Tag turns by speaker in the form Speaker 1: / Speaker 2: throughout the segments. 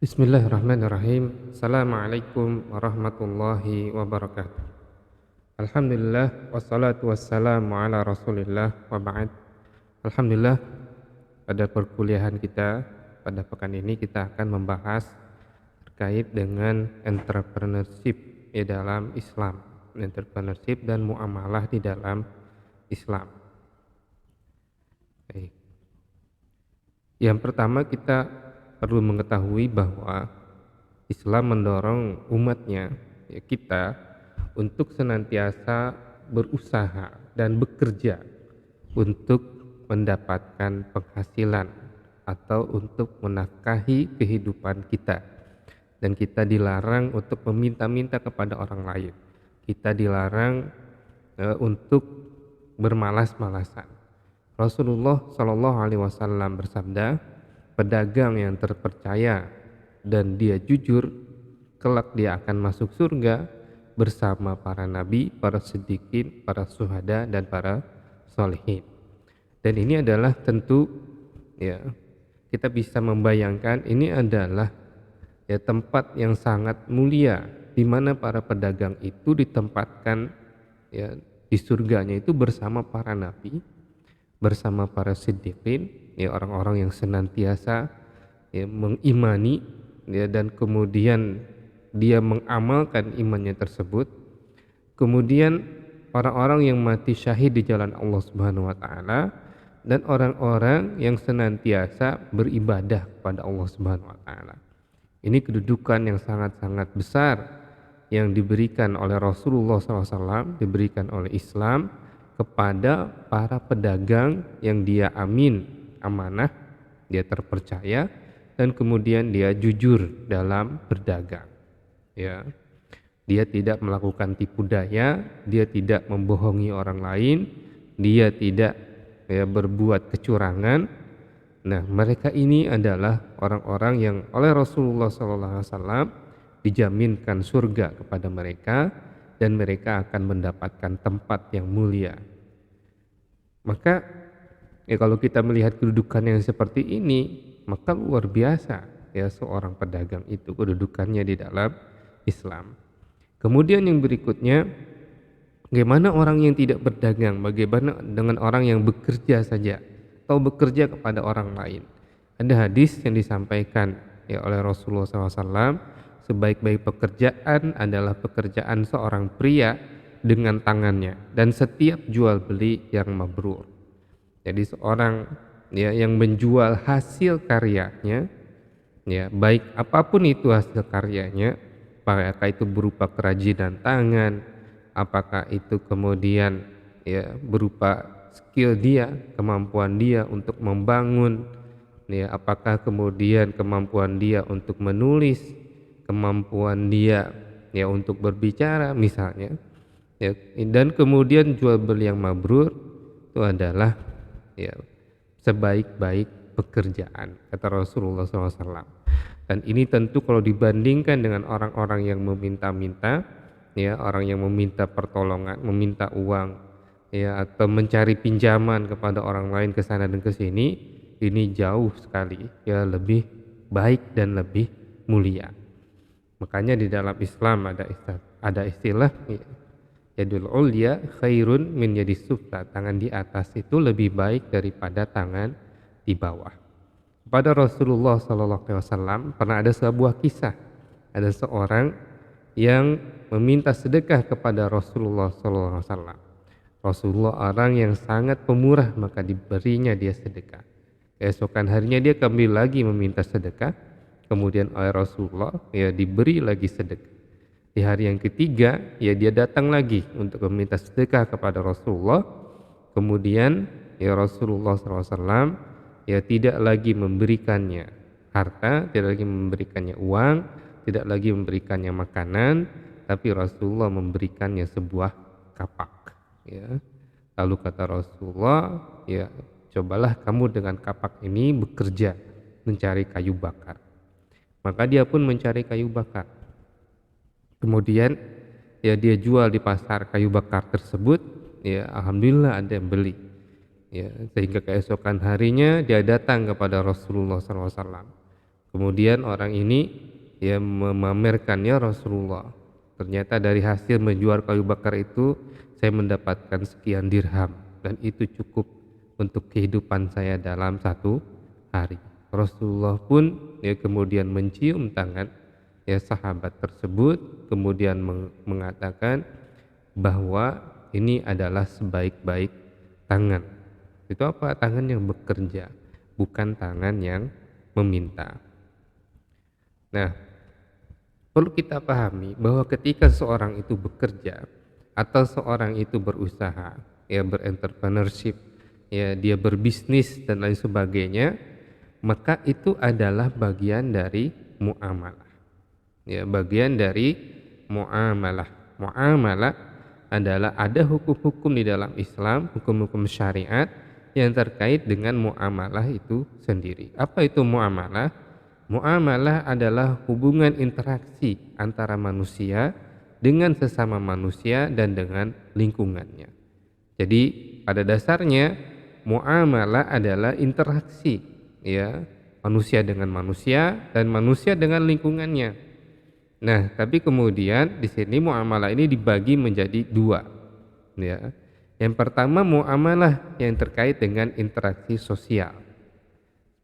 Speaker 1: Bismillahirrahmanirrahim. Assalamualaikum warahmatullahi wabarakatuh. Alhamdulillah wassalatu wassalamu ala Rasulillah wa ba'd. Alhamdulillah, pada perkuliahan kita pada pekan ini kita akan membahas terkait dengan entrepreneurship di dalam Islam, entrepreneurship dan muamalah di dalam Islam. Baik. Yang pertama, kita perlu mengetahui bahwa Islam mendorong umatnya, ya kita, untuk senantiasa berusaha dan bekerja untuk mendapatkan penghasilan atau untuk menafkahi kehidupan kita. Dan kita dilarang untuk meminta-minta kepada orang lain. Kita dilarang untuk bermalas-malasan. Rasulullah Shallallahu Alaihi Wasallam bersabda, pedagang yang terpercaya dan dia jujur, kelak dia akan masuk surga bersama para nabi, para siddiqin, para syuhada, dan para sholihin. Dan ini adalah tentu, ya, kita bisa membayangkan ini adalah ya tempat yang sangat mulia, di mana para pedagang itu ditempatkan ya di surganya itu bersama para nabi, bersama para siddiqin, ya orang-orang yang senantiasa ya mengimani ya, dan kemudian dia mengamalkan imannya tersebut. Kemudian orang-orang yang mati syahid di jalan Allah Subhanahu wa taala, dan orang-orang yang senantiasa beribadah kepada Allah Subhanahu wa taala. Ini kedudukan yang sangat-sangat besar yang diberikan oleh Rasulullah SAW, diberikan oleh Islam kepada para pedagang yang dia amanah, dia terpercaya, dan kemudian dia jujur dalam berdagang. Ya, dia tidak melakukan tipu daya, dia tidak membohongi orang lain, dia tidak ya berbuat kecurangan. Nah, mereka ini adalah orang-orang yang oleh Rasulullah SAW dijaminkan surga kepada mereka, dan mereka akan mendapatkan tempat yang mulia. Maka ya kalau kita melihat kedudukan yang seperti ini, maka luar biasa ya seorang pedagang itu kedudukannya di dalam Islam. Kemudian yang berikutnya, bagaimana orang yang tidak berdagang, bagaimana dengan orang yang bekerja saja atau bekerja kepada orang lain. Ada hadis yang disampaikan ya oleh Rasulullah SAW, sebaik-baik pekerjaan adalah pekerjaan seorang pria dengan tangannya, dan setiap jual beli yang mabrur. Jadi seorang ya yang menjual hasil karyanya, ya baik apapun itu hasil karyanya, apakah itu berupa kerajinan tangan, apakah itu kemudian ya berupa skill dia, kemampuan dia untuk membangun, ya apakah kemudian kemampuan dia untuk menulis, kemampuan dia ya untuk berbicara misalnya, ya, dan kemudian jual beli yang mabrur itu adalah ya sebaik-baik pekerjaan, kata Rasulullah SAW. Dan ini tentu kalau dibandingkan dengan orang-orang yang meminta-minta, ya orang yang meminta pertolongan, meminta uang, ya atau mencari pinjaman kepada orang lain ke sana dan ke sini, ini jauh sekali ya lebih baik dan lebih mulia. Makanya di dalam Islam ada istilah yadul ulya khairun min yadis sufla, tangan di atas itu lebih baik daripada tangan di bawah. Pada Rasulullah SAW pernah ada sebuah kisah, ada seorang yang meminta sedekah kepada Rasulullah SAW. Rasulullah orang yang sangat pemurah, maka diberinya dia sedekah. Keesokan harinya dia kembali lagi meminta sedekah, kemudian oleh Rasulullah ya diberi lagi sedekah. Di hari yang ketiga ya dia datang lagi untuk meminta sedekah kepada Rasulullah, kemudian ya Rasulullah SAW ya tidak lagi memberikannya harta, tidak lagi memberikannya uang, tidak lagi memberikannya makanan, tapi Rasulullah memberikannya sebuah kapak. Ya. Lalu kata Rasulullah, ya cobalah kamu dengan kapak ini bekerja mencari kayu bakar. Maka dia pun mencari kayu bakar. Kemudian ya dia jual di pasar kayu bakar tersebut, ya alhamdulillah ada yang beli. Ya, sehingga keesokan harinya dia datang kepada Rasulullah SAW. Kemudian orang ini ya memamerkannya Rasulullah. Ternyata dari hasil menjual kayu bakar itu saya mendapatkan sekian dirham dan itu cukup untuk kehidupan saya dalam satu hari. Rasulullah pun ya kemudian mencium tangan ya sahabat tersebut, kemudian mengatakan bahwa ini adalah sebaik-baik tangan. Itu apa? Tangan yang bekerja, bukan tangan yang meminta. Nah, perlu kita pahami bahwa ketika seorang itu bekerja atau seorang itu berusaha, ya berentrepreneurship, ya dia berbisnis dan lain sebagainya, maka itu adalah bagian dari muamalah. Ya, bagian dari muamalah. Muamalah adalah ada hukum-hukum di dalam Islam, hukum-hukum syariat yang terkait dengan muamalah itu sendiri. Apa itu muamalah? Muamalah adalah hubungan interaksi antara manusia dengan sesama manusia dan dengan lingkungannya. Jadi pada dasarnya muamalah adalah interaksi ya manusia dengan manusia dan manusia dengan lingkungannya. Nah, tapi kemudian di sini muamalah ini dibagi menjadi dua ya. Yang pertama muamalah yang terkait dengan interaksi sosial.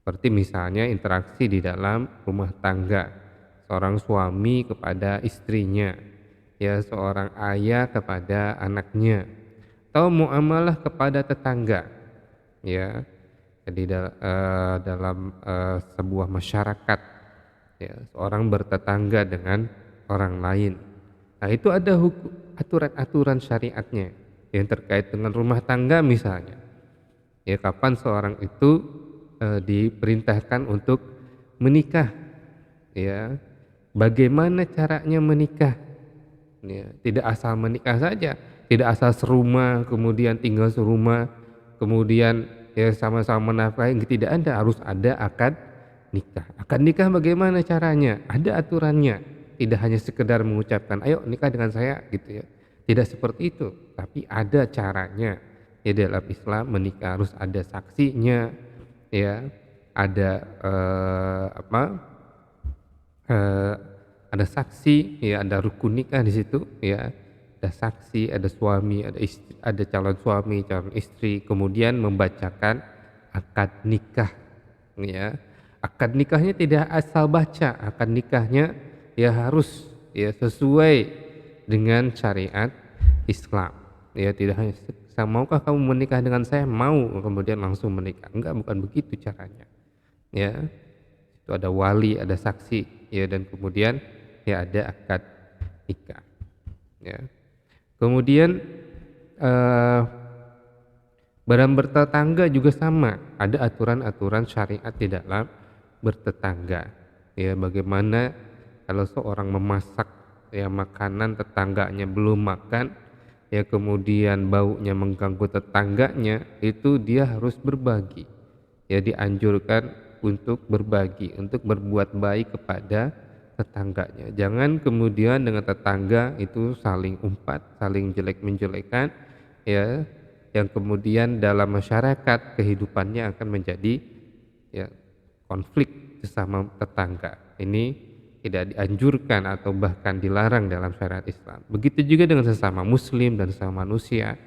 Speaker 1: Seperti misalnya interaksi di dalam rumah tangga, seorang suami kepada istrinya, ya seorang ayah kepada anaknya, atau muamalah kepada tetangga, ya. Jadi dalam sebuah masyarakat, ya seorang bertetangga dengan orang lain. Nah itu ada aturan-aturan syariatnya yang terkait dengan rumah tangga misalnya. Ya kapan seorang itu diperintahkan untuk menikah, ya bagaimana caranya menikah, ya tidak asal menikah saja, tidak asal serumah kemudian tinggal serumah kemudian ya sama-sama menafkahi, tidak ada, harus ada akad nikah. Akad nikah bagaimana caranya, ada aturannya, tidak hanya sekedar mengucapkan ayo nikah dengan saya gitu ya, tidak seperti itu, tapi ada caranya. Ya dalam Islam menikah harus ada saksinya, ya ada ada saksi, ya ada rukun nikah di situ, ya ada saksi, ada suami, ada istri, ada calon suami, calon istri, kemudian membacakan akad nikah, ya akad nikahnya tidak asal baca, akad nikahnya ya harus ya sesuai dengan syariat Islam, ya tidak hanya maukah kamu menikah dengan saya, mau kemudian langsung menikah, enggak, bukan begitu caranya, ya itu ada wali, ada saksi, ya dan kemudian ya ada akad nikah, ya kemudian dalam bertetangga juga sama, ada aturan-aturan syariat di dalam bertetangga, ya bagaimana kalau seorang memasak ya makanan tetangganya belum makan, ya kemudian baunya mengganggu tetangganya, itu dia harus berbagi, ya dianjurkan untuk berbagi, untuk berbuat baik kepada tetangganya. Jangan kemudian dengan tetangga itu saling umpat, saling jelek-menjelekan, ya yang kemudian dalam masyarakat kehidupannya akan menjadi ya konflik sesama tetangga. Ini tidak dianjurkan atau bahkan dilarang dalam syariat Islam. Begitu juga dengan sesama muslim dan sesama manusia.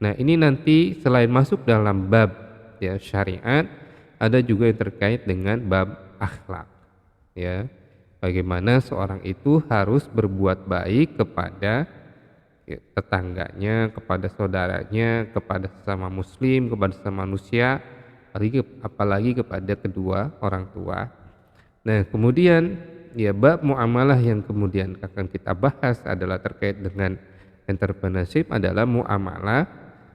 Speaker 1: Nah, ini nanti selain masuk dalam bab ya syariat, ada juga yang terkait dengan bab akhlak. Ya. Bagaimana seorang itu harus berbuat baik kepada ya, tetangganya, kepada saudaranya, kepada sesama muslim, kepada sesama manusia, apalagi kepada kedua orang tua. Nah, kemudian ya bab muamalah yang kemudian akan kita bahas adalah terkait dengan entrepreneurship, adalah muamalah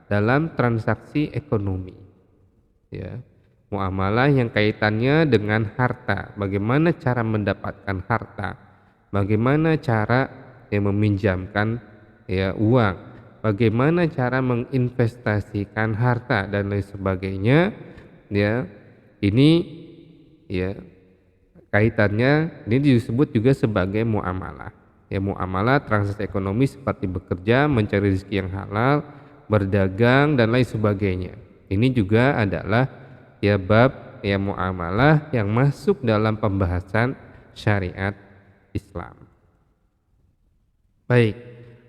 Speaker 1: dalam transaksi ekonomi. Ya. Muamalah yang kaitannya dengan harta, bagaimana cara mendapatkan harta, bagaimana cara meminjamkan ya uang, bagaimana cara menginvestasikan harta dan lain sebagainya, ya ini ya kaitannya ini disebut juga sebagai muamalah. Ya muamalah transaksi ekonomi seperti bekerja, mencari rezeki yang halal, berdagang dan lain sebagainya. Ini juga adalah ya bab ya muamalah yang masuk dalam pembahasan syariat Islam. Baik,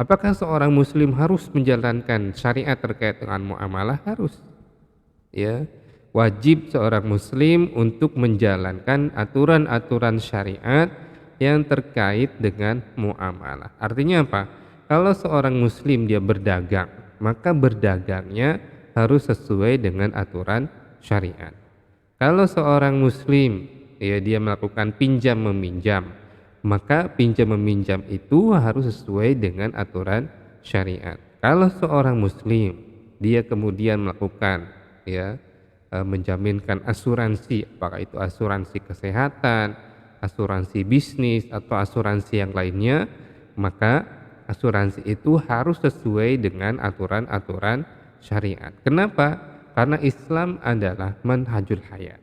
Speaker 1: apakah seorang muslim harus menjalankan syariat terkait dengan muamalah? Harus. Ya, wajib seorang muslim untuk menjalankan aturan-aturan syariat yang terkait dengan muamalah. Artinya apa? Kalau seorang muslim dia berdagang, maka berdagangnya harus sesuai dengan aturan syariat. Kalau seorang muslim ya dia melakukan pinjam meminjam, maka pinjam meminjam itu harus sesuai dengan aturan syariat. Kalau seorang muslim dia kemudian melakukan ya menjaminkan asuransi, apakah itu asuransi kesehatan, asuransi bisnis atau asuransi yang lainnya, maka asuransi itu harus sesuai dengan aturan-aturan syariat. Kenapa? Karena Islam adalah manhajul hayat.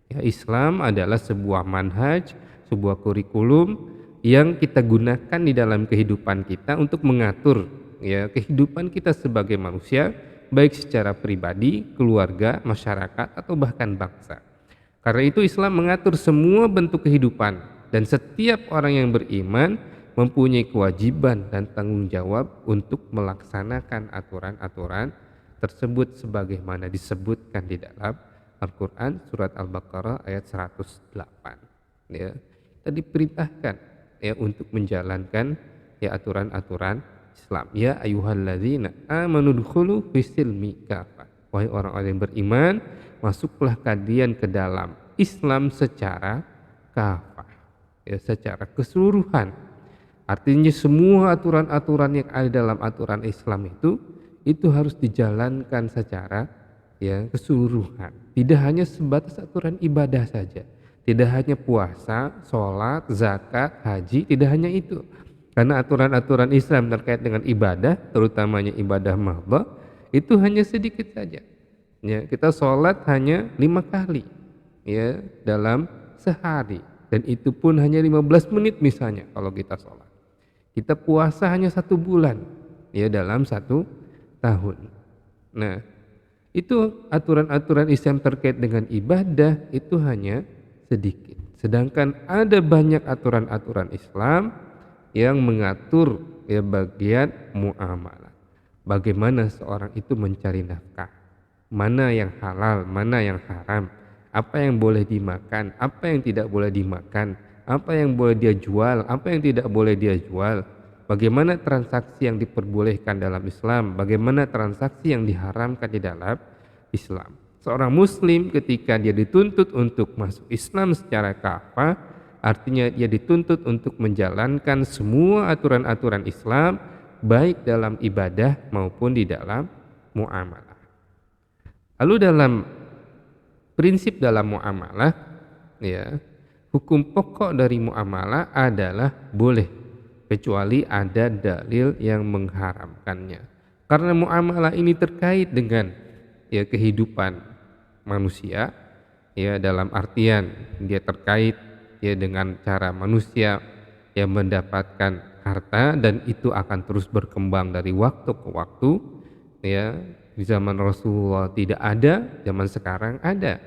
Speaker 1: Ya, Islam adalah sebuah manhaj, sebuah kurikulum yang kita gunakan di dalam kehidupan kita untuk mengatur ya kehidupan kita sebagai manusia, baik secara pribadi, keluarga, masyarakat atau bahkan bangsa. Karena itu Islam mengatur semua bentuk kehidupan dan setiap orang yang beriman mempunyai kewajiban dan tanggung jawab untuk melaksanakan aturan-aturan tersebut sebagaimana disebutkan di dalam Al-Quran surat Al-Baqarah ayat 108. Ya, kita diperintahkan ya untuk menjalankan ya aturan-aturan Islam. Ya ayyuhalladzina amanu dkhulu fis-silmi kafah. Wahai orang-orang yang beriman, masuklah kalian ke dalam Islam secara kafah. Ya, secara keseluruhan. Artinya semua aturan-aturan yang ada dalam aturan Islam itu harus dijalankan secara ya keseluruhan. Tidak hanya sebatas aturan ibadah saja. Tidak hanya puasa, sholat, zakat, haji, tidak hanya itu. Karena aturan-aturan Islam terkait dengan ibadah, terutamanya ibadah mahdhah, itu hanya sedikit saja. Ya, kita sholat hanya 5 kali ya dalam sehari, dan itu pun hanya 15 menit misalnya kalau kita sholat. Kita puasa hanya 1 bulan ya dalam 1 tahun. Nah, itu aturan-aturan Islam terkait dengan ibadah itu hanya sedikit. Sedangkan ada banyak aturan-aturan Islam yang mengatur ya bagian muamalah. Bagaimana seorang itu mencari nafkah, mana yang halal, mana yang haram, apa yang boleh dimakan, apa yang tidak boleh dimakan, apa yang boleh dia jual, apa yang tidak boleh dia jual, bagaimana transaksi yang diperbolehkan dalam Islam, bagaimana transaksi yang diharamkan di dalam Islam. Seorang muslim ketika dia dituntut untuk masuk Islam secara kafah, artinya dia dituntut untuk menjalankan semua aturan-aturan Islam baik dalam ibadah maupun di dalam muamalah. Lalu dalam prinsip dalam muamalah ya, hukum pokok dari muamalah adalah boleh kecuali ada dalil yang mengharamkannya. Karena muamalah ini terkait dengan ya kehidupan manusia ya dalam artian dia terkait ya dengan cara manusia yang mendapatkan harta dan itu akan terus berkembang dari waktu ke waktu ya. Di zaman Rasulullah tidak ada, zaman sekarang ada.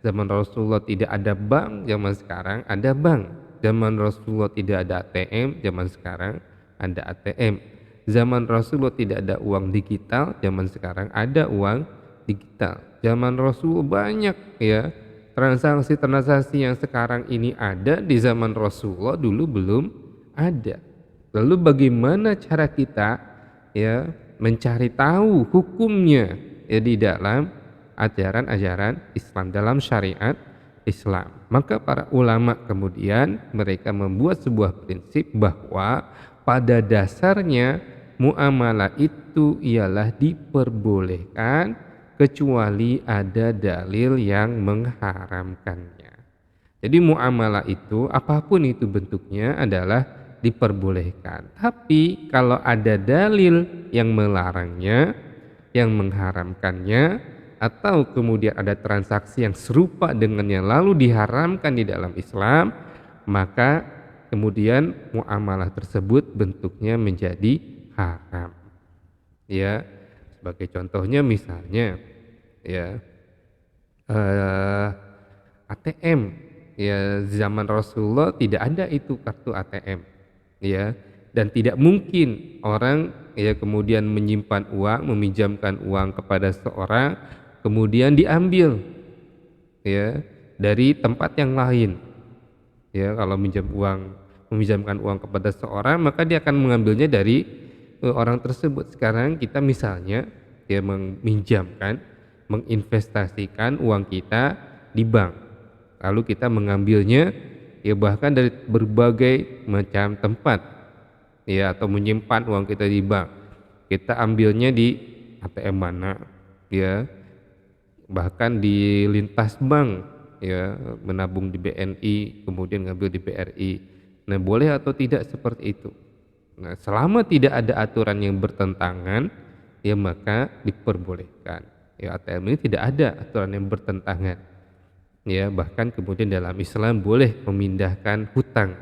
Speaker 1: Zaman Rasulullah tidak ada bank, zaman sekarang ada bank. Zaman Rasulullah tidak ada ATM, zaman sekarang ada ATM. Zaman Rasulullah tidak ada uang digital, zaman sekarang ada uang digital. Zaman Rasul banyak ya transaksi-transaksi yang sekarang ini ada di zaman Rasulullah dulu belum ada. Lalu bagaimana cara kita ya mencari tahu hukumnya ya di dalam ajaran-ajaran Islam, dalam syariat Islam? Maka para ulama kemudian mereka membuat sebuah prinsip bahwa pada dasarnya muamalah itu ialah diperbolehkan kecuali ada dalil yang mengharamkannya. Jadi muamalah itu apapun itu bentuknya adalah diperbolehkan. Tapi kalau ada dalil yang melarangnya, yang mengharamkannya, atau kemudian ada transaksi yang serupa dengannya lalu diharamkan di dalam Islam, maka kemudian muamalah tersebut bentuknya menjadi haram. Ya, sebagai contohnya misalnya ya ATM. Ya, zaman Rasulullah tidak ada itu kartu ATM, ya. Dan tidak mungkin orang ya kemudian menyimpan uang, meminjamkan uang kepada seorang kemudian diambil ya dari tempat yang lain. Ya, kalau meminjamkan uang kepada seorang, maka dia akan mengambilnya dari orang tersebut. Sekarang kita misalnya ya meminjamkan, menginvestasikan uang kita di bank. Lalu kita mengambilnya ya bahkan dari berbagai macam tempat ya, atau menyimpan uang kita di bank. Kita ambilnya di ATM mana ya, bahkan di lintas bank ya, menabung di BNI kemudian ngambil di BRI. Nah, boleh atau tidak seperti itu? Nah, selama tidak ada aturan yang bertentangan ya maka diperbolehkan. Ya, ATM ini tidak ada aturan yang bertentangan. Ya, bahkan kemudian dalam Islam boleh memindahkan hutang.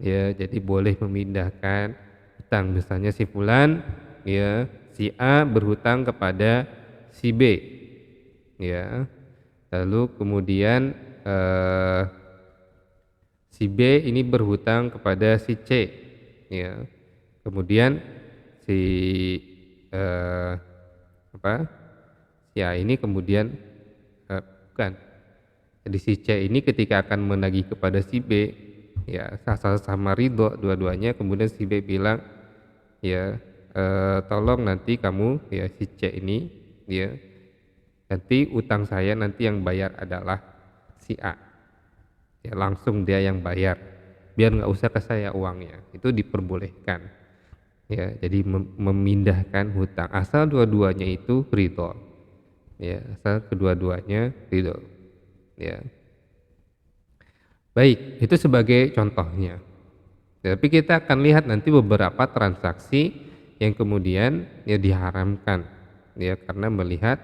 Speaker 1: Ya, jadi boleh memindahkan hutang, misalnya si fulan ya, si A berhutang kepada si B ya. Lalu kemudian si B ini berhutang kepada si C ya. Kemudian si eh, apa? Si A ini kemudian bukan. Jadi si C ini ketika akan menagih kepada si B ya sama ridho dua-duanya, kemudian si B bilang ya tolong nanti kamu ya si C ini ya, nanti utang saya nanti yang bayar adalah si A ya, langsung dia yang bayar biar nggak usah ke saya uangnya. Itu diperbolehkan ya, jadi memindahkan hutang asal dua-duanya itu ridho ya, asal kedua-duanya ridho ya. Baik, itu sebagai contohnya. Tapi kita akan lihat nanti beberapa transaksi yang kemudian ya diharamkan ya, karena melihat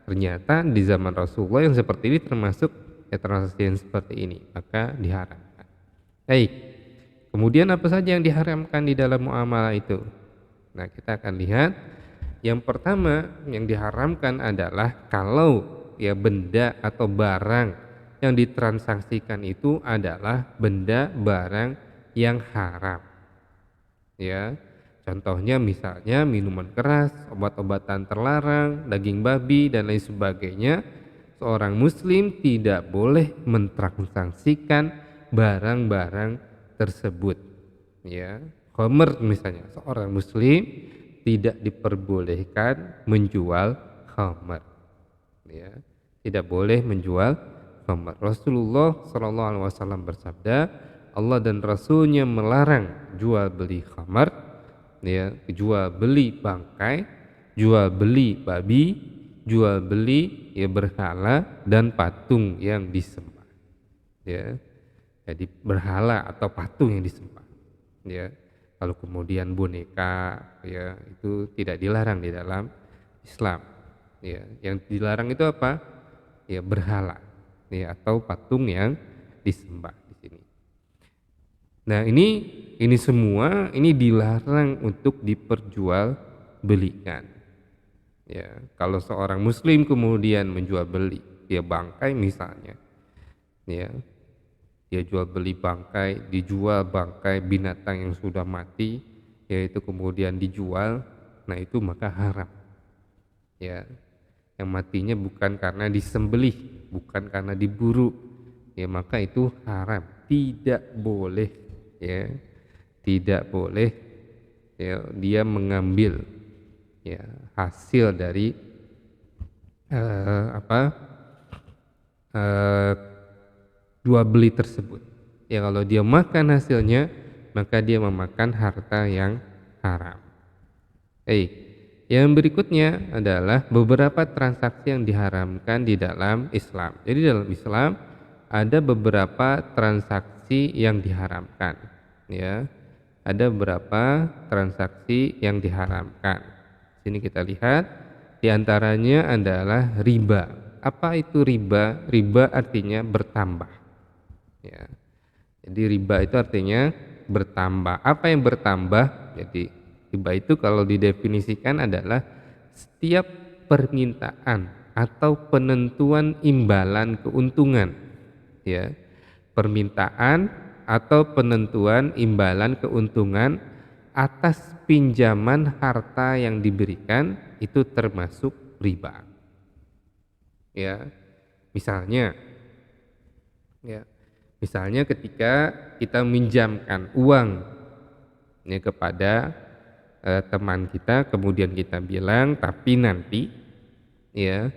Speaker 1: ternyata di zaman Rasulullah yang seperti ini termasuk ya transaksi yang seperti ini, maka diharamkan. Baik. Kemudian apa saja yang diharamkan di dalam muamalah itu? Nah, kita akan lihat yang pertama yang diharamkan adalah kalau ya benda atau barang yang ditransaksikan itu adalah benda barang yang haram ya. Contohnya misalnya minuman keras, obat-obatan terlarang, daging babi dan lain sebagainya. Seorang muslim tidak boleh mentransaksikan barang-barang tersebut ya. Khamr misalnya, seorang muslim tidak diperbolehkan menjual khamr ya. Tidak boleh menjual khamr. Rasulullah SAW bersabda, Allah dan Rasulnya melarang jual beli khamr ya, jual beli bangkai, jual beli babi, jual beli ya berhala dan patung yang disembah ya. Jadi berhala atau patung yang disembah ya. Kalau kemudian boneka ya, itu tidak dilarang di dalam Islam ya. Yang dilarang itu apa ya? Berhala ya, atau patung yang disembah di sini. Nah, ini semua ini dilarang untuk diperjualbelikan ya. Kalau seorang muslim kemudian menjual beli dia bangkai misalnya ya, dia jual beli bangkai, dijual bangkai binatang yang sudah mati yaitu kemudian dijual, nah itu maka haram ya. Yang matinya bukan karena disembelih, bukan karena diburu ya, maka itu haram, tidak boleh ya, tidak boleh ya dia mengambil ya hasil dari jual beli tersebut ya. Kalau dia makan hasilnya maka dia memakan harta yang haram. Yang berikutnya adalah beberapa transaksi yang diharamkan di dalam Islam. Jadi dalam Islam ada beberapa transaksi yang diharamkan ya. Ada beberapa transaksi yang diharamkan. Sini kita lihat, di antaranya adalah riba. Apa itu riba? Riba artinya bertambah ya. Jadi riba itu artinya bertambah. Apa yang bertambah? Jadi riba itu kalau didefinisikan adalah setiap permintaan atau penentuan imbalan keuntungan ya, permintaan atau penentuan imbalan keuntungan atas pinjaman harta yang diberikan itu termasuk riba. Ya, misalnya, ya, misalnya ketika kita minjamkan uang ya kepada teman kita, kemudian kita bilang ya,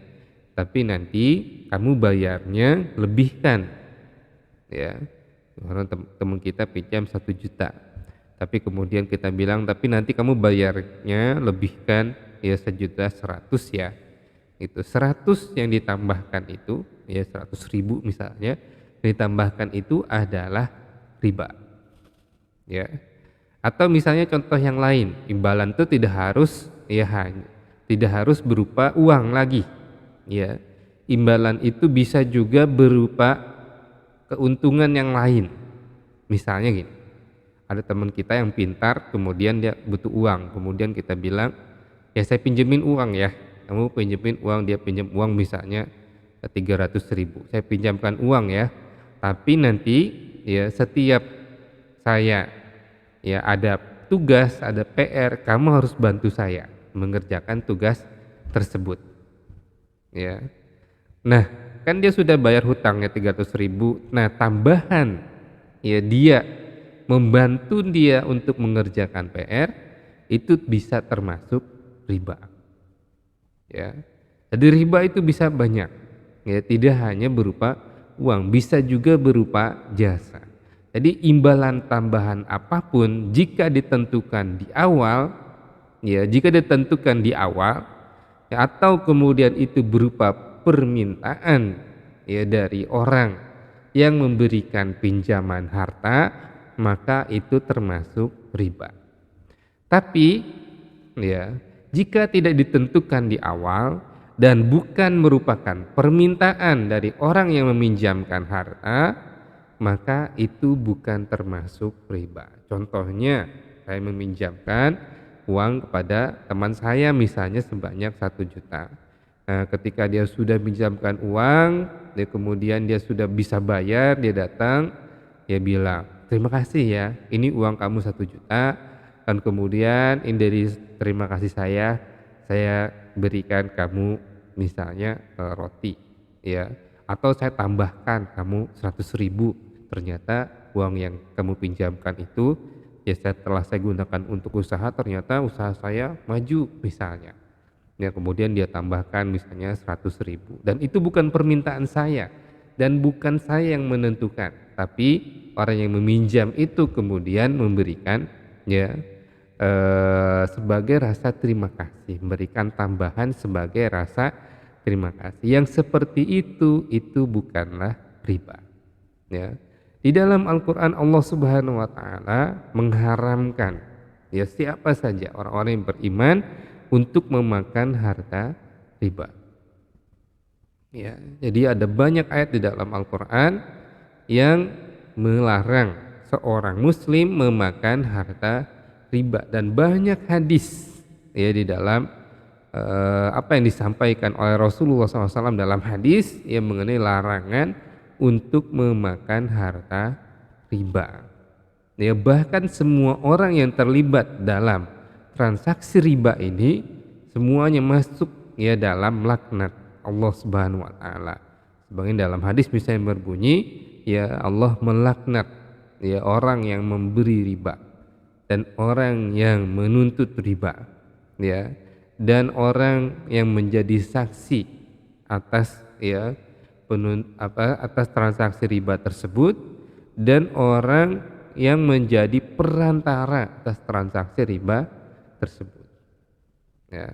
Speaker 1: tapi nanti kamu bayarnya lebihkan, ya. Orang teman kita pinjam 1 juta, tapi kemudian kita bilang tapi nanti kamu bayarnya lebihkan ya 1.100.000 ya. Itu 100 yang ditambahkan itu ya 100.000 misalnya, ditambahkan itu adalah riba. Ya. Atau misalnya contoh yang lain, imbalan itu tidak harus tidak harus berupa uang lagi. Ya. Imbalan itu bisa juga berupa keuntungan yang lain. Misalnya gini, ada teman kita yang pintar, kemudian dia butuh uang, kemudian kita bilang, ya saya pinjemin uang ya, kamu pinjemin uang, dia pinjam uang misalnya 300.000, saya pinjamkan uang ya, tapi nanti ya setiap saya ya ada tugas, ada PR, kamu harus bantu saya mengerjakan tugas tersebut, ya. Nah, kan dia sudah bayar hutangnya 300.000. Nah, tambahan ya dia membantu dia untuk mengerjakan PR itu bisa termasuk riba. Ya. Jadi riba itu bisa banyak. Ya, tidak hanya berupa uang, bisa juga berupa jasa. Jadi imbalan tambahan apapun jika ditentukan di awal, ya, ya, atau kemudian itu berupa permintaan ya dari orang yang memberikan pinjaman harta, maka itu termasuk riba. Tapi ya, jika tidak ditentukan di awal dan bukan merupakan permintaan dari orang yang meminjamkan harta, maka itu bukan termasuk riba. Contohnya, saya meminjamkan uang kepada teman saya misalnya sebanyak 1 juta. Nah, ketika dia sudah pinjamkan uang, kemudian dia sudah bisa bayar, dia datang, dia bilang, terima kasih ya, ini uang kamu 1 juta, dan kemudian ini dari terima kasih saya berikan kamu misalnya roti, ya, atau saya tambahkan kamu 100.000, ternyata uang yang kamu pinjamkan itu, ya setelah saya gunakan untuk usaha, ternyata usaha saya maju misalnya. Ya, kemudian dia tambahkan misalnya 100.000, dan itu bukan permintaan saya dan bukan saya yang menentukan, tapi orang yang meminjam itu kemudian memberikan ya sebagai rasa terima kasih, memberikan tambahan sebagai rasa terima kasih. Yang seperti itu bukanlah riba. Ya. Di dalam Al-Qur'an Allah Subhanahu wa taala mengharamkan ya siapa saja orang-orang yang beriman untuk memakan harta riba. Ya, jadi ada banyak ayat di dalam Al-Qur'an yang melarang seorang muslim memakan harta riba, dan banyak hadis ya di dalam apa yang disampaikan oleh Rasulullah SAW dalam hadis yang mengenai larangan untuk memakan harta riba. Ya, bahkan semua orang yang terlibat dalam transaksi riba ini semuanya masuk ya dalam laknat Allah Subhanahu wa taala. Sebagian dalam hadis misalnya berbunyi, ya Allah melaknat ya orang yang memberi riba dan orang yang menuntut riba, ya, dan orang yang menjadi saksi atas ya atas transaksi riba tersebut, dan orang yang menjadi perantara atas transaksi riba tersebut. Ya.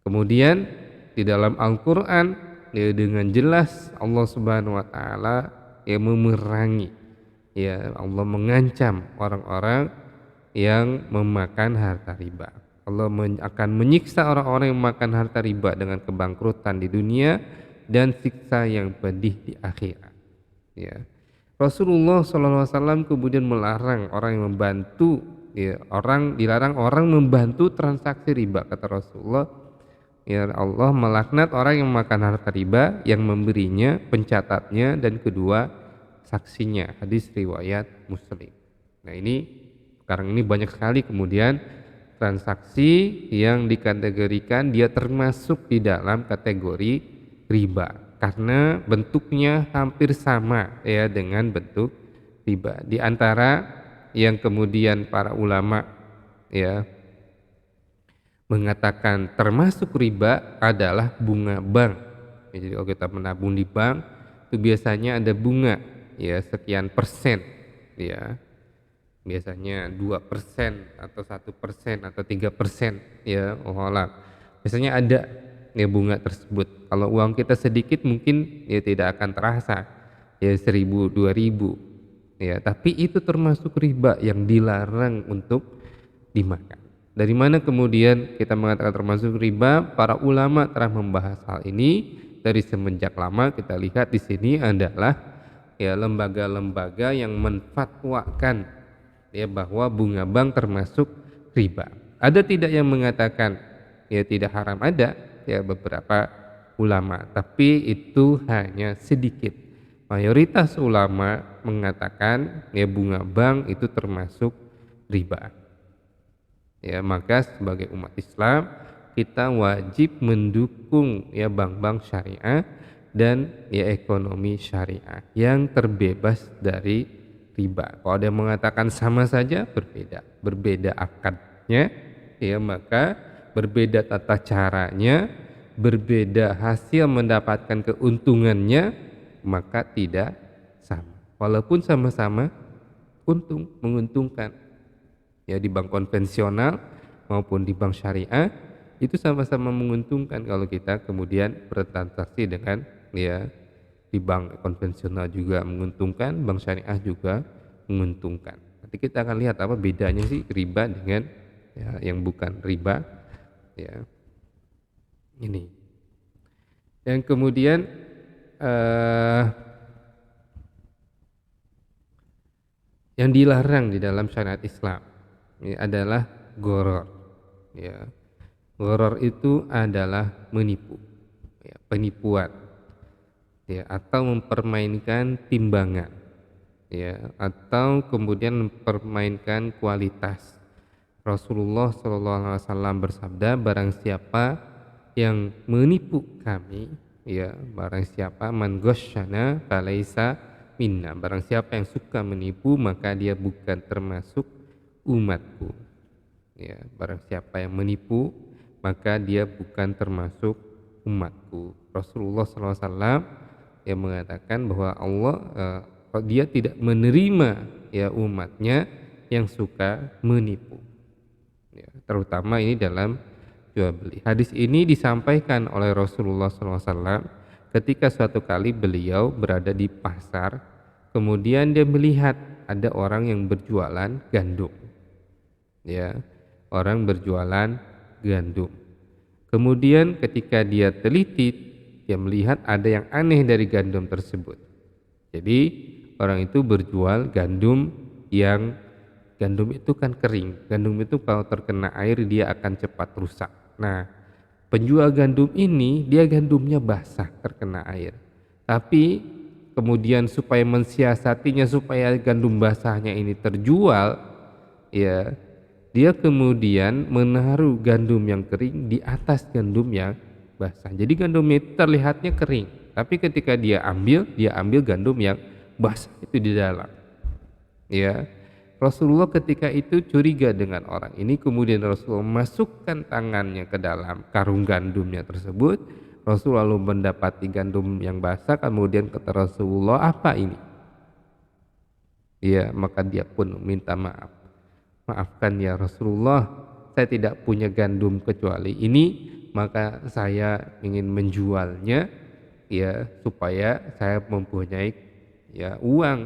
Speaker 1: Kemudian di dalam Al-Qur'an ya dengan jelas Allah Subhanahu wa taala ya memerangi, ya Allah mengancam orang-orang yang memakan harta riba. Allah akan menyiksa orang-orang yang memakan harta riba dengan kebangkrutan di dunia dan siksa yang pedih di akhirat. Ya. Rasulullah SAW kemudian melarang orang yang membantu, ya, dilarang orang membantu transaksi riba, kata Rasulullah, Ya Allah melaknat orang yang makan harta riba, yang memberinya, pencatatnya, dan kedua saksinya. Hadis riwayat Muslim. Nah ini sekarang ini banyak sekali kemudian transaksi yang dikategorikan dia termasuk di dalam kategori riba karena bentuknya hampir sama ya dengan bentuk riba. Di antara yang kemudian para ulama ya mengatakan termasuk riba adalah bunga bank. Ya, jadi kalau kita menabung di bank itu biasanya ada bunga ya sekian persen ya. Biasanya 2% atau 1% atau 3% ya Allah. Biasanya ada ya bunga tersebut. Kalau uang kita sedikit mungkin ya tidak akan terasa ya 1.000 2.000 ya, tapi itu termasuk riba yang dilarang untuk dimakan. Dari mana kemudian kita mengatakan termasuk riba? Para ulama telah membahas hal ini dari semenjak lama. Kita lihat di sini adalah ya lembaga-lembaga yang menfatwakan ya bahwa bunga bank termasuk riba. Ada tidak yang mengatakan ya tidak haram? Ada ya beberapa ulama, tapi itu hanya sedikit. Mayoritas ulama mengatakan ya bunga bank itu termasuk riba. Ya, maka sebagai umat Islam kita wajib mendukung ya bank-bank syariah dan ya ekonomi syariah yang terbebas dari riba. Kalau ada yang mengatakan sama saja, berbeda akadnya ya, maka berbeda tata caranya, berbeda hasil mendapatkan keuntungannya, maka tidak sama walaupun sama-sama menguntungkan ya di bank konvensional maupun di bank syariah itu sama-sama menguntungkan. Kalau kita kemudian bertransaksi dengan ya di bank konvensional juga menguntungkan, bank syariah juga menguntungkan. Nanti kita akan lihat apa bedanya sih riba dengan ya yang bukan riba ya ini. Yang kemudian yang dilarang di dalam syariat Islam ini adalah goror ya. Goror itu adalah menipu ya, penipuan ya, atau mempermainkan timbangan ya, atau kemudian mempermainkan kualitas. Rasulullah SAW bersabda, barang siapa yang menipu kami ya, barang siapa man ghasyana falaisa minna, barang siapa yang suka menipu maka dia bukan termasuk umatku ya. Barang siapa yang menipu maka dia bukan termasuk umatku. Rasulullah SAW yang mengatakan bahwa Allah dia tidak menerima ya umatnya yang suka menipu ya, terutama ini dalam jual beli. Hadis ini disampaikan oleh Rasulullah SAW ketika suatu kali beliau berada di pasar, kemudian dia melihat ada orang yang berjualan gandum ya, orang berjualan gandum. Kemudian ketika dia teliti, dia melihat ada yang aneh dari gandum tersebut. Jadi orang itu berjual gandum yang gandum itu kan kering. Gandum itu kalau terkena air dia akan cepat rusak. Nah, penjual gandum ini dia gandumnya basah terkena air. Tapi kemudian supaya mensiasatinya supaya gandum basahnya ini terjual, ya dia kemudian menaruh gandum yang kering di atas gandum yang basah. Jadi gandumnya itu terlihatnya kering, tapi ketika dia ambil gandum yang basah itu di dalam. Ya, Rasulullah ketika itu curiga dengan orang ini, kemudian Rasulullah masukkan tangannya ke dalam karung gandumnya tersebut. Rasulullah lalu mendapati gandum yang basah, kemudian kata Rasulullah, apa ini? Ya, maka dia pun minta maaf. Maafkan ya Rasulullah, saya tidak punya gandum kecuali ini, maka saya ingin menjualnya ya supaya saya mempunyai ya uang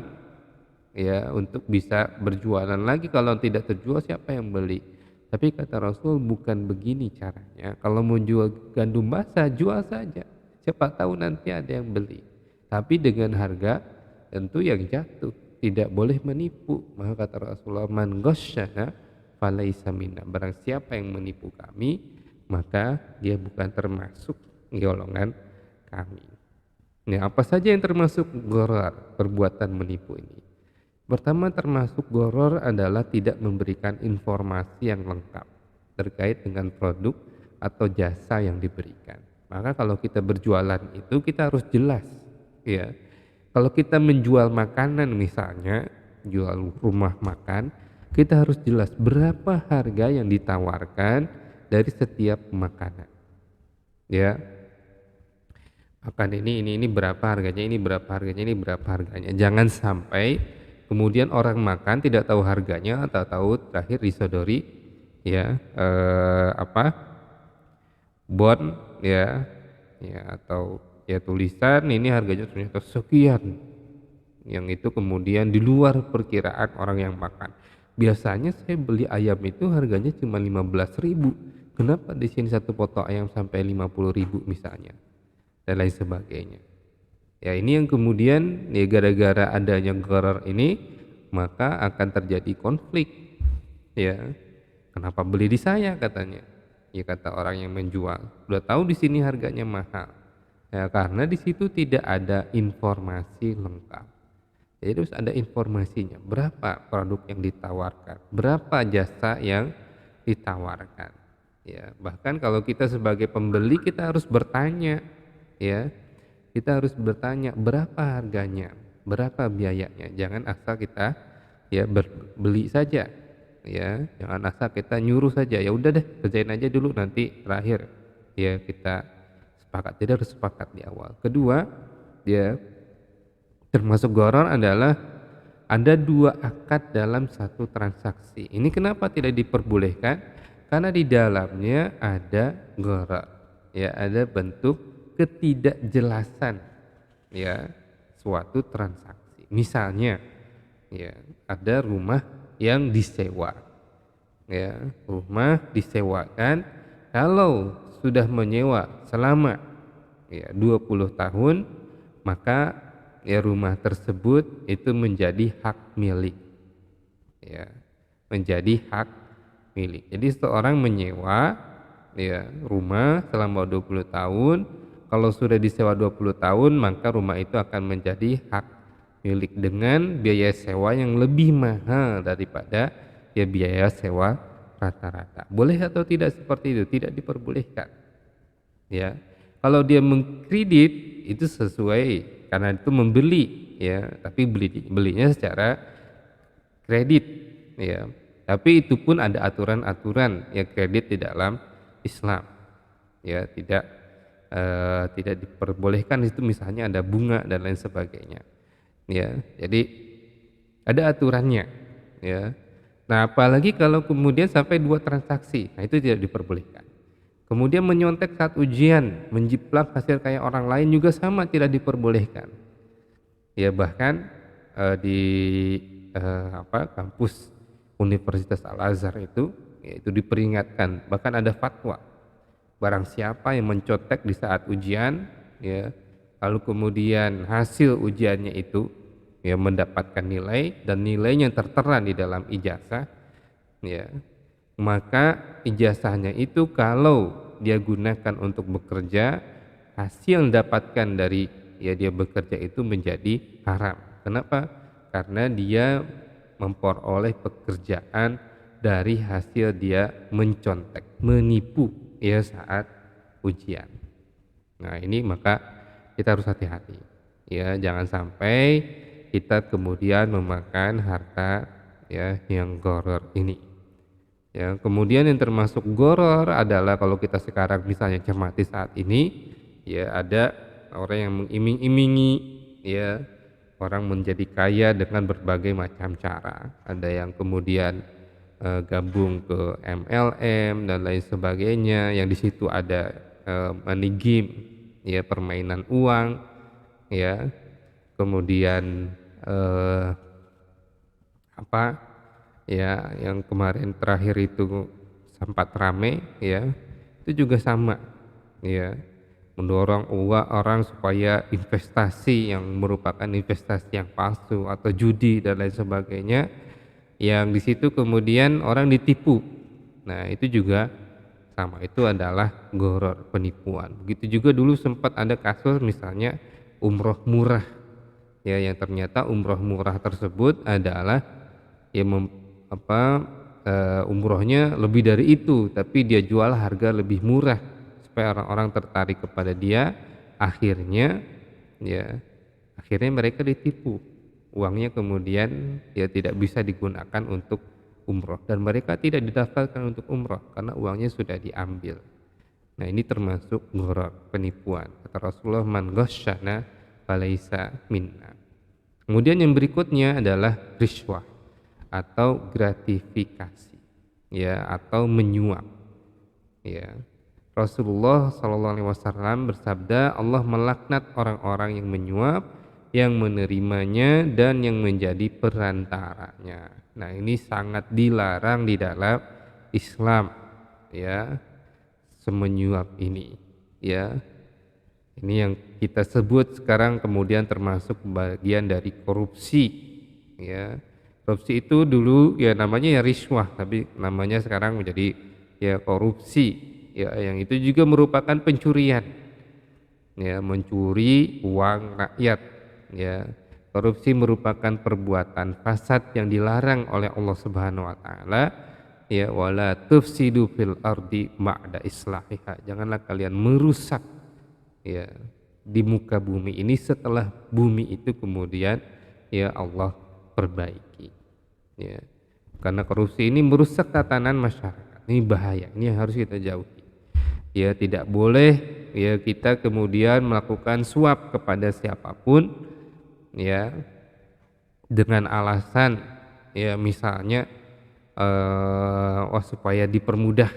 Speaker 1: ya untuk bisa berjualan lagi. Kalau tidak terjual siapa yang beli? Tapi kata Rasul, bukan begini caranya. Kalau mau jual gandum basah jual saja, siapa tahu nanti ada yang beli, tapi dengan harga tentu yang jatuh, tidak boleh menipu. Maka kata Rasulullah, man ghasyana falaisa minna, barang siapa yang menipu kami maka dia bukan termasuk golongan kami. Nah, apa saja yang termasuk gharar, perbuatan menipu ini? Pertama, termasuk gharar adalah tidak memberikan informasi yang lengkap terkait dengan produk atau jasa yang diberikan. Maka kalau kita berjualan itu kita harus jelas, ya. Kalau kita menjual makanan misalnya, jual rumah makan, kita harus jelas berapa harga yang ditawarkan dari setiap makanan. Ya, makan ini berapa harganya, ini berapa harganya, ini berapa harganya. Jangan sampai kemudian orang makan tidak tahu harganya atau tahu terakhir disodori ya bon ya, ya atau ya tulisan ini harganya ternyata sekian, yang itu kemudian di luar perkiraan orang yang makan. Biasanya saya beli ayam itu harganya cuma 15.000, kenapa di sini satu potong ayam sampai 50.000 misalnya, dan lain sebagainya. Ya ini yang kemudian ya gara-gara adanya gharar ini maka akan terjadi konflik. Ya, kenapa beli di saya katanya? Ya kata orang yang menjual, udah tahu di sini harganya mahal. Ya karena di situ tidak ada informasi lengkap. Jadi harus ada informasinya, berapa produk yang ditawarkan, berapa jasa yang ditawarkan. Ya, bahkan kalau kita sebagai pembeli kita harus bertanya, ya. Kita harus bertanya berapa harganya, berapa biayanya. Jangan asal kita ya beli saja, ya. Jangan asal kita nyuruh saja. Ya udah deh, kerjain aja dulu nanti terakhir. Ya kita sepakat. Jadi harus sepakat di awal. Kedua, ya termasuk gharar adalah ada dua akad dalam satu transaksi. Ini kenapa tidak diperbolehkan? Karena di dalamnya ada gharar. Ya, ada bentuk ketidakjelasan ya suatu transaksi. Misalnya ya ada rumah yang disewa, ya rumah disewakan, kalau sudah menyewa selama ya 20 tahun maka ya rumah tersebut itu menjadi hak milik, ya menjadi hak milik. Jadi seorang menyewa ya rumah selama 20 tahun, kalau sudah disewa 20 tahun maka rumah itu akan menjadi hak milik dengan biaya sewa yang lebih mahal daripada ya biaya sewa rata-rata. Boleh atau tidak seperti itu? Tidak diperbolehkan. Ya. Kalau dia mengkredit itu sesuai karena itu membeli ya, tapi belinya secara kredit ya. Tapi itu pun ada aturan-aturan ya kredit di dalam Islam. Ya, tidak diperbolehkan itu, misalnya ada bunga dan lain sebagainya. Ya, jadi ada aturannya ya. Nah, apalagi kalau kemudian sampai dua transaksi, nah itu tidak diperbolehkan. Kemudian menyontek saat ujian, menjiplak hasil kayak orang lain juga sama, tidak diperbolehkan. Ya bahkan di kampus Universitas Al-Azhar itu yaitu diperingatkan, bahkan ada fatwa barang siapa yang mencontek di saat ujian ya, lalu kemudian hasil ujiannya itu ya mendapatkan nilai dan nilainya tertera di dalam ijazah ya, maka ijazahnya itu kalau dia gunakan untuk bekerja, hasil yang didapatkan dari ya dia bekerja itu menjadi haram. Kenapa? Karena dia memperoleh pekerjaan dari hasil dia mencontek, menipu ya saat ujian. Nah ini maka kita harus hati-hati ya, jangan sampai kita kemudian memakan harta ya yang gharar ini. Ya, kemudian yang termasuk gharar adalah kalau kita sekarang misalnya cermati saat ini ya, ada orang yang mengiming-imingi ya orang menjadi kaya dengan berbagai macam cara. Ada yang kemudian gabung ke MLM dan lain sebagainya, yang di situ ada money game ya, permainan uang ya. Kemudian ya yang kemarin terakhir itu sempat rame ya, itu juga sama ya, mendorong orang supaya investasi yang merupakan investasi yang palsu atau judi dan lain sebagainya, yang di situ kemudian orang ditipu. Nah itu juga sama itu adalah gharar, penipuan. Begitu juga dulu sempat ada kasus misalnya umroh murah, ya, yang ternyata umroh murah tersebut adalah ya umrohnya lebih dari itu, tapi dia jual harga lebih murah supaya orang-orang tertarik kepada dia. Akhirnya ya akhirnya mereka ditipu, uangnya kemudian ya tidak bisa digunakan untuk umroh dan mereka tidak didaftarkan untuk umroh karena uangnya sudah diambil. Nah, ini termasuk gharar, penipuan. Kata Rasulullah, man ghasyana falaisa minna. Kemudian yang berikutnya adalah riswah atau gratifikasi, ya, atau menyuap, ya. Rasulullah SAW bersabda, Allah melaknat orang-orang yang menyuap, yang menerimanya, dan yang menjadi perantaranya. Nah, ini sangat dilarang di dalam Islam, ya, semenyuap ini, ya. Ini yang kita sebut sekarang kemudian termasuk bagian dari korupsi, ya. Korupsi itu dulu ya namanya ya riswah, tapi namanya sekarang menjadi ya korupsi, ya, yang itu juga merupakan pencurian, ya, mencuri uang rakyat, ya. Korupsi merupakan perbuatan fasad yang dilarang oleh Allah Subhanahu wa taala, ya, wala tufsidu fil ardi ba'da islahiha. Janganlah kalian merusak, ya, di muka bumi ini setelah bumi itu kemudian ya Allah perbaiki, ya. Karena korupsi ini merusak tatanan masyarakat, ini bahaya, ini yang harus kita jauhi, ya. Tidak boleh ya kita kemudian melakukan suap kepada siapapun, ya, dengan alasan ya misalnya supaya dipermudah,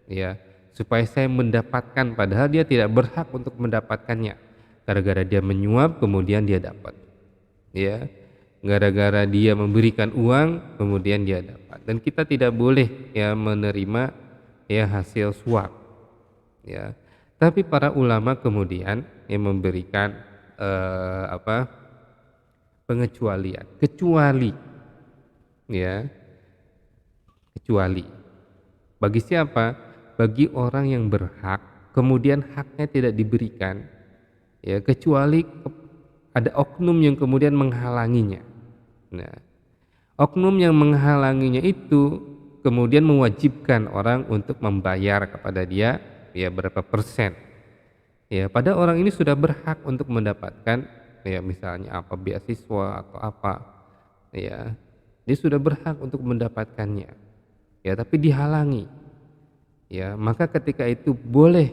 Speaker 1: ya, supaya saya mendapatkan, padahal dia tidak berhak untuk mendapatkannya. Gara-gara dia menyuap kemudian dia dapat, ya, gara-gara dia memberikan uang kemudian dia dapat. Dan kita tidak boleh ya menerima ya hasil suap, ya. Tapi para ulama kemudian yang memberikan pengecualian, kecuali, ya, kecuali bagi siapa? Bagi orang yang berhak kemudian haknya tidak diberikan, ya, kecuali ada oknum yang kemudian menghalanginya. Nah, oknum yang menghalanginya itu kemudian mewajibkan orang untuk membayar kepada dia ya berapa persen, ya, pada orang ini sudah berhak untuk mendapatkan ya misalnya apa beasiswa atau apa, ya, dia sudah berhak untuk mendapatkannya, ya, tapi dihalangi, ya, maka ketika itu boleh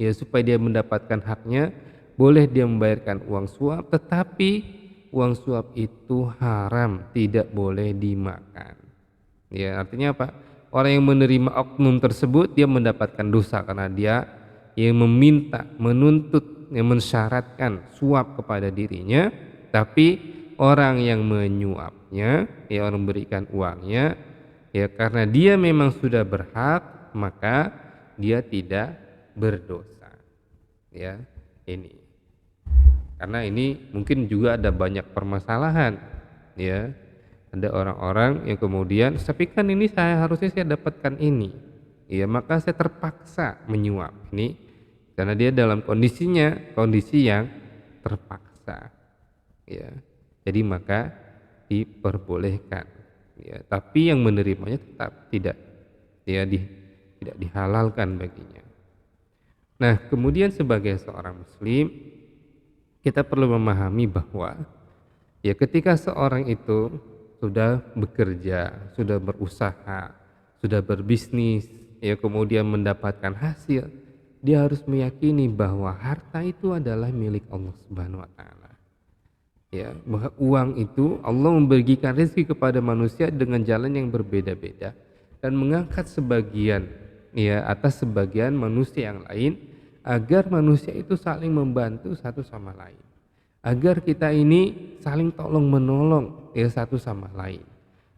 Speaker 1: ya supaya dia mendapatkan haknya, boleh dia membayarkan uang suap, tetapi uang suap itu haram, tidak boleh dimakan, ya. Artinya apa? Orang yang menerima oknum tersebut dia mendapatkan dosa karena dia yang meminta, menuntut, yang mensyaratkan suap kepada dirinya, tapi orang yang menyuapnya, ya, orang memberikan uangnya, ya, karena dia memang sudah berhak, maka dia tidak berdosa, ya. Ini karena ini mungkin juga ada banyak permasalahan, ya, ada orang-orang yang kemudian tapi kan ini harusnya saya dapatkan ini, ya, maka saya terpaksa menyuap ini karena dia dalam kondisi yang terpaksa, ya. Jadi maka diperbolehkan, ya, tapi yang menerimanya tetap tidak, ya, tidak dihalalkan baginya. Nah, kemudian sebagai seorang muslim kita perlu memahami bahwa ya ketika seorang itu sudah bekerja, sudah berusaha, sudah berbisnis, ya, kemudian mendapatkan hasil, dia harus meyakini bahwa harta itu adalah milik Allah Subhanahu wa taala. Ya, bahwa uang itu Allah membagikan rezeki kepada manusia dengan jalan yang berbeda-beda dan mengangkat sebagian ya atas sebagian manusia yang lain agar manusia itu saling membantu satu sama lain. Agar kita ini saling tolong menolong ya satu sama lain.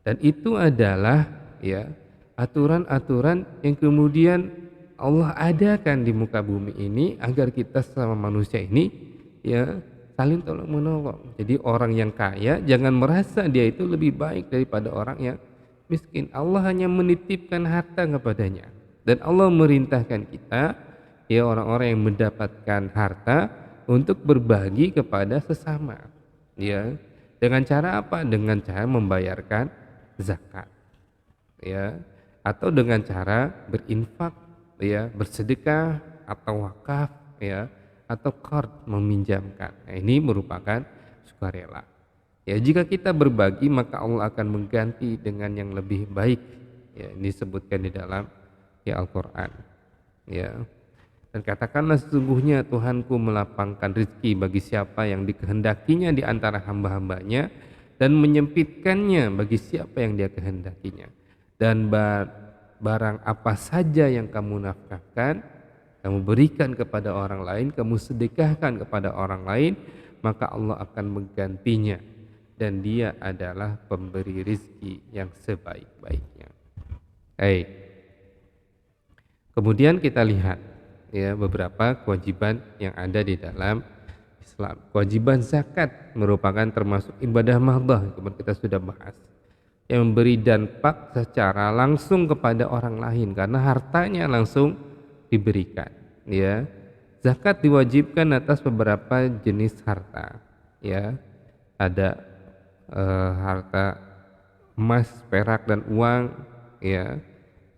Speaker 1: Dan itu adalah ya aturan-aturan yang kemudian Allah adakan di muka bumi ini agar kita sama manusia ini ya saling tolong menolong. Jadi orang yang kaya jangan merasa dia itu lebih baik daripada orang yang miskin. Allah hanya menitipkan harta kepadanya. Dan Allah merintahkan kita, ya orang-orang yang mendapatkan harta, untuk berbagi kepada sesama, ya. Dengan cara apa? Dengan cara membayarkan zakat, ya, atau dengan cara berinfak, ya, bersedekah atau wakaf, ya, atau qard, meminjamkan. Nah, ini merupakan sukarela. Ya, jika kita berbagi maka Allah akan mengganti dengan yang lebih baik. Ya, ini disebutkan di dalam ya Al-Qur'an. Ya. Dan katakanlah, sesungguhnya Tuhanku melapangkan rezeki bagi siapa yang dikehendakinya di antara hamba-hambanya, dan menyempitkannya bagi siapa yang dia kehendakinya. Dan barang apa saja yang kamu nafkahkan, kamu berikan kepada orang lain, kamu sedekahkan kepada orang lain, maka Allah akan menggantinya, dan dia adalah pemberi rezeki yang sebaik-baiknya. Kemudian kita lihat ya beberapa kewajiban yang ada di dalam Islam. Kewajiban zakat merupakan termasuk ibadah mahdoh, kemarin kita sudah bahas, yang memberi dampak secara langsung kepada orang lain karena hartanya langsung diberikan. Ya, zakat diwajibkan atas beberapa jenis harta. Ya, ada harta emas, perak, dan uang. Ya,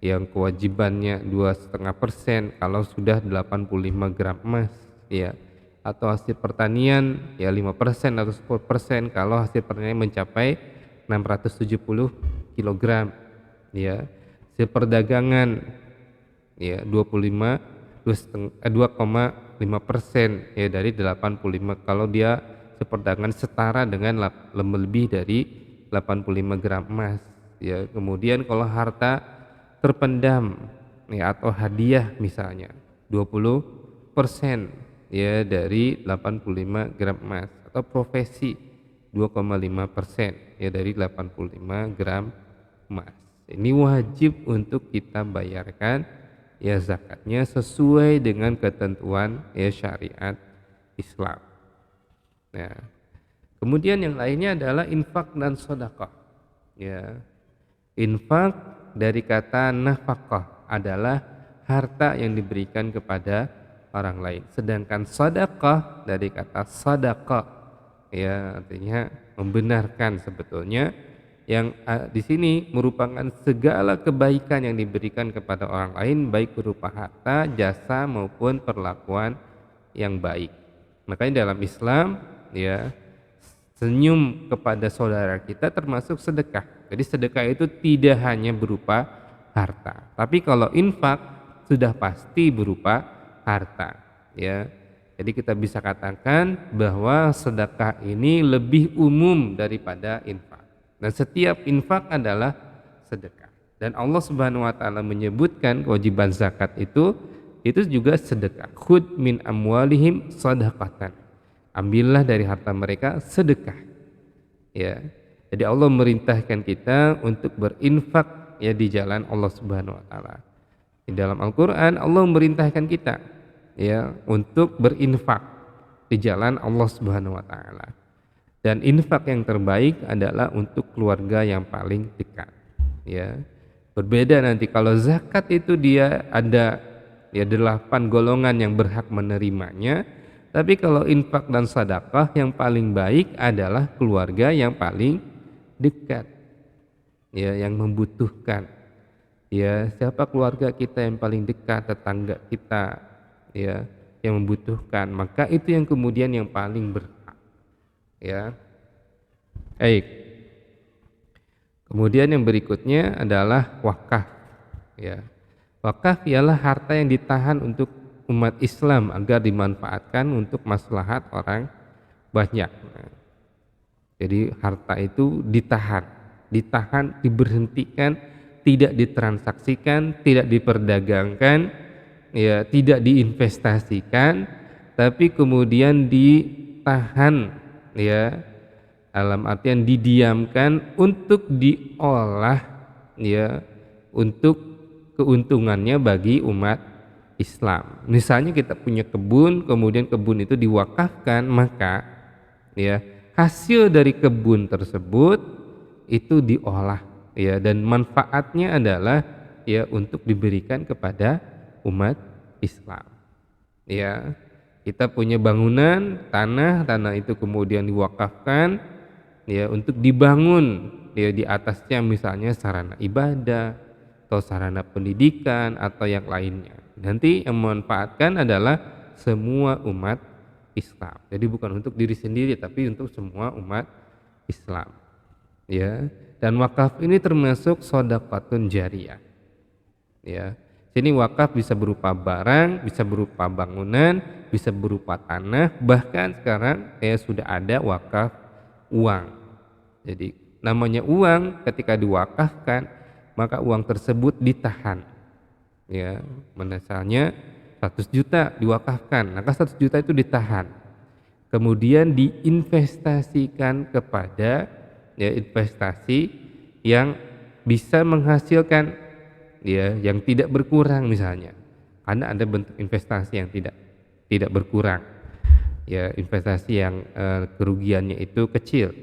Speaker 1: yang kewajibannya 2,5% kalau sudah 85 gram emas, ya, atau hasil pertanian ya 5% atau 10% kalau hasil pertanian mencapai 670 kg, ya. Hasil perdagangan ya 2,5% ya dari 85 kalau dia seperdagangan setara dengan lebih dari 85 gram emas, ya. Kemudian kalau harta terpendam ya atau hadiah misalnya 20% ya dari 85 gram emas, atau profesi 2,5% ya dari 85 gram emas. Ini wajib untuk kita bayarkan ya zakatnya sesuai dengan ketentuan ya syariat Islam. Nah, kemudian yang lainnya adalah infak dan sedekah. Ya, infak dari kata nafkah adalah harta yang diberikan kepada orang lain, sedangkan sedekah dari kata sadaqah ya artinya membenarkan. Sebetulnya yang di sini merupakan segala kebaikan yang diberikan kepada orang lain, baik berupa harta, jasa maupun perlakuan yang baik. Makanya dalam Islam ya, senyum kepada saudara kita termasuk sedekah. Jadi sedekah itu tidak hanya berupa harta, tapi kalau infak sudah pasti berupa harta, ya. Jadi kita bisa katakan bahwa sedekah ini lebih umum daripada infak. Dan setiap infak adalah sedekah. Dan Allah Subhanahu wa taala menyebutkan kewajiban zakat itu juga sedekah. Khudh min amwalihim shadaqatan. Ambillah dari harta mereka sedekah. Ya. Jadi Allah merintahkan kita untuk berinfak ya di jalan Allah Subhanahu wa taala. Di dalam Al-Qur'an Allah merintahkan kita ya untuk berinfak di jalan Allah Subhanahu wa taala. Dan infak yang terbaik adalah untuk keluarga yang paling dekat. Ya. Berbeda nanti kalau zakat itu dia ada ya 8 golongan yang berhak menerimanya. Tapi kalau infak dan sedekah yang paling baik adalah keluarga yang paling dekat, ya, yang membutuhkan. Ya, siapa keluarga kita yang paling dekat, tetangga kita, ya, yang membutuhkan, maka itu yang kemudian yang paling berhak. Ya, baik. Kemudian yang berikutnya adalah wakaf. Ya, wakaf ialah harta yang ditahan untuk umat Islam agar dimanfaatkan untuk maslahat orang banyak. Jadi harta itu ditahan, diberhentikan, tidak ditransaksikan, tidak diperdagangkan, ya, tidak diinvestasikan, tapi kemudian ditahan, ya, dalam artian didiamkan untuk diolah, ya, untuk keuntungannya bagi umat Islam. Misalnya kita punya kebun, kemudian kebun itu diwakafkan, maka ya hasil dari kebun tersebut itu diolah, ya, dan manfaatnya adalah ya untuk diberikan kepada umat Islam. Ya, kita punya bangunan, tanah itu kemudian diwakafkan ya untuk dibangun ya di atasnya misalnya sarana ibadah atau sarana pendidikan atau yang lainnya. Nanti yang memanfaatkan adalah semua umat Islam. Jadi bukan untuk diri sendiri tapi untuk semua umat Islam. Ya. Dan wakaf ini termasuk shadaqatun jariyah. Ya. Sini wakaf bisa berupa barang, bisa berupa bangunan, bisa berupa tanah, bahkan sekarang sudah ada wakaf uang. Jadi namanya uang ketika diwakafkan maka uang tersebut ditahan. Ya, misalnya 100 juta diwakafkan, maka 100 juta itu ditahan. Kemudian diinvestasikan kepada ya investasi yang bisa menghasilkan ya yang tidak berkurang misalnya. Karena ada bentuk investasi yang tidak berkurang. Ya, investasi yang kerugiannya itu kecil.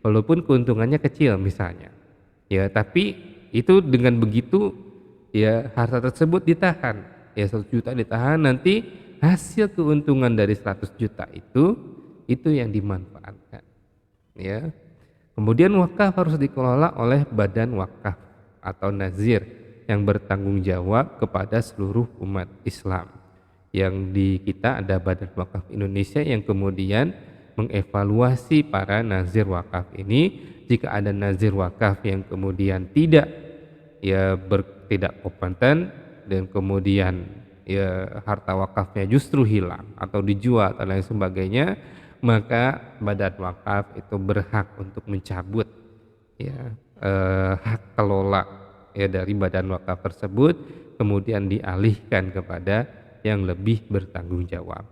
Speaker 1: Walaupun keuntungannya kecil misalnya. Ya, tapi itu dengan begitu ya harta tersebut ditahan. Ya 100 juta ditahan, nanti hasil keuntungan dari 100 juta itu yang dimanfaatkan. Ya. Kemudian wakaf harus dikelola oleh badan wakaf atau nazir yang bertanggung jawab kepada seluruh umat Islam. Yang di kita ada Badan Wakaf Indonesia yang kemudian mengevaluasi para nazir wakaf ini. Jika ada nazir wakaf yang kemudian tidak kompeten dan kemudian ya harta wakafnya justru hilang atau dijual dan lain sebagainya, maka badan wakaf itu berhak untuk mencabut ya hak kelola ya dari badan wakaf tersebut, kemudian dialihkan kepada yang lebih bertanggung jawab.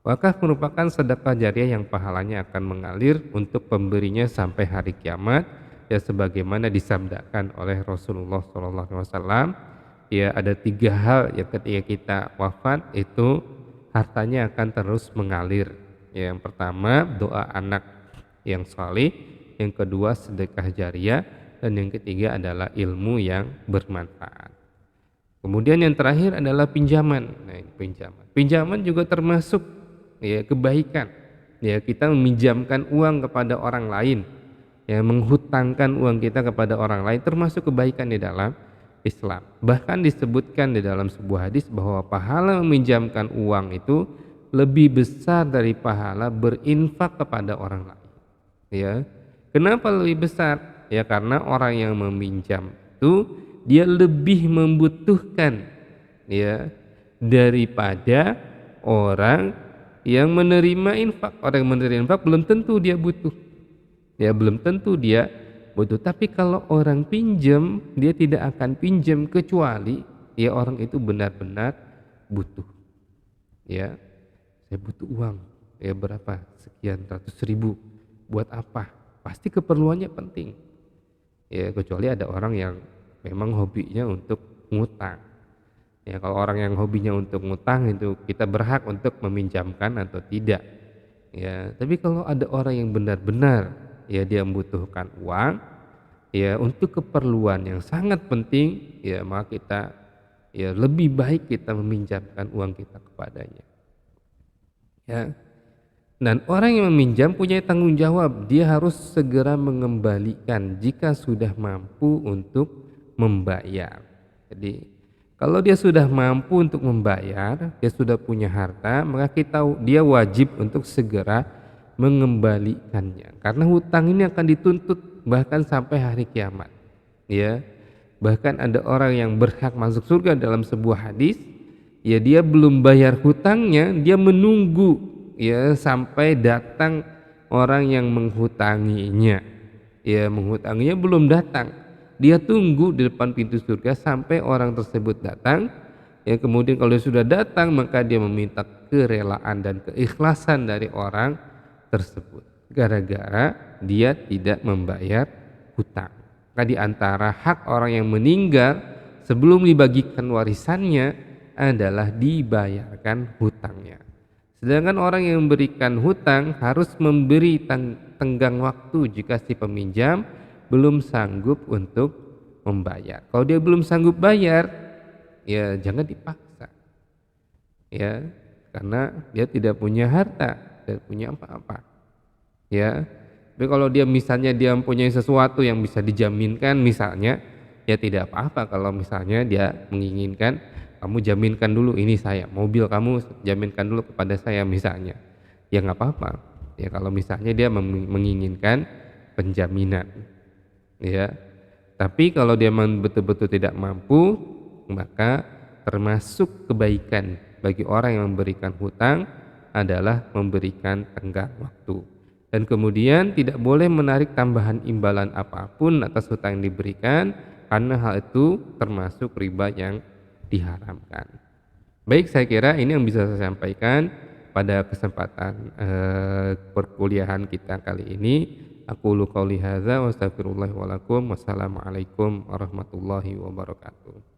Speaker 1: Wakaf merupakan sedekah jariah yang pahalanya akan mengalir untuk pemberinya sampai hari kiamat, ya sebagaimana disabdakan oleh Rasulullah SAW. Ya ada 3 hal yang ketika kita wafat itu hartanya akan terus mengalir. Ya, yang pertama doa anak yang saleh, yang kedua sedekah jariah, dan yang ketiga adalah ilmu yang bermanfaat. Kemudian yang terakhir adalah pinjaman. Nah, pinjaman. Pinjaman juga termasuk ya kebaikan. Ya, kita meminjamkan uang kepada orang lain, ya menghutangkan uang kita kepada orang lain termasuk kebaikan di dalam Islam. Bahkan disebutkan di dalam sebuah hadis bahwa pahala meminjamkan uang itu lebih besar dari pahala berinfak kepada orang lain. Ya. Kenapa lebih besar? Ya karena orang yang meminjam itu dia lebih membutuhkan ya daripada orang yang menerima infak. Orang yang menerima infak belum tentu dia butuh. Ya belum tentu dia butuh. Tapi kalau orang pinjam, dia tidak akan pinjam kecuali ya orang itu benar-benar butuh. Ya, saya butuh uang. Ya berapa? Sekian ratus ribu. Buat apa? Pasti keperluannya penting. Ya kecuali ada orang yang memang hobinya untuk ngutang. Ya kalau orang yang hobinya untuk ngutang itu kita berhak untuk meminjamkan atau tidak. Ya, tapi kalau ada orang yang benar-benar ya dia membutuhkan uang ya untuk keperluan yang sangat penting, ya maka kita ya lebih baik kita meminjamkan uang kita kepadanya. Ya. Dan orang yang meminjam punya tanggung jawab, dia harus segera mengembalikan jika sudah mampu untuk membayar. Jadi kalau dia sudah mampu untuk membayar, dia sudah punya harta, maka dia wajib untuk segera mengembalikannya. Karena hutang ini akan dituntut bahkan sampai hari kiamat. Ya. Bahkan ada orang yang berhak masuk surga dalam sebuah hadis, ya dia belum bayar hutangnya, dia menunggu ya sampai datang orang yang menghutanginya. Ya menghutanginya belum datang. Dia tunggu di depan pintu surga sampai orang tersebut datang. Ya kemudian kalau dia sudah datang maka dia meminta kerelaan dan keikhlasan dari orang tersebut. Gara-gara dia tidak membayar hutang. Maka di antara hak orang yang meninggal sebelum dibagikan warisannya adalah dibayarkan hutangnya. Sedangkan orang yang memberikan hutang harus memberi tenggang waktu jika si peminjam belum sanggup untuk membayar. Kalau dia belum sanggup bayar, ya jangan dipaksa, ya, karena dia tidak punya harta, tidak punya apa-apa, ya. Tapi kalau dia misalnya dia mempunyai sesuatu yang bisa dijaminkan misalnya, ya tidak apa-apa kalau misalnya dia menginginkan, "Kamu jaminkan dulu ini saya, mobil kamu jaminkan dulu kepada saya," misalnya. Ya nggak apa-apa, ya kalau misalnya dia menginginkan penjaminan, ya. Tapi kalau dia betul-betul tidak mampu, maka termasuk kebaikan bagi orang yang memberikan hutang adalah memberikan tenggang waktu. Dan kemudian tidak boleh menarik tambahan imbalan apapun atas hutang yang diberikan, karena hal itu termasuk riba yang diharamkan. Baik, saya kira ini yang bisa saya sampaikan pada kesempatan perkuliahan kita kali ini. Aqulu qouli hadza wa astaghfirullah wa lakum. Wassalamualaikum warahmatullahi wabarakatuh.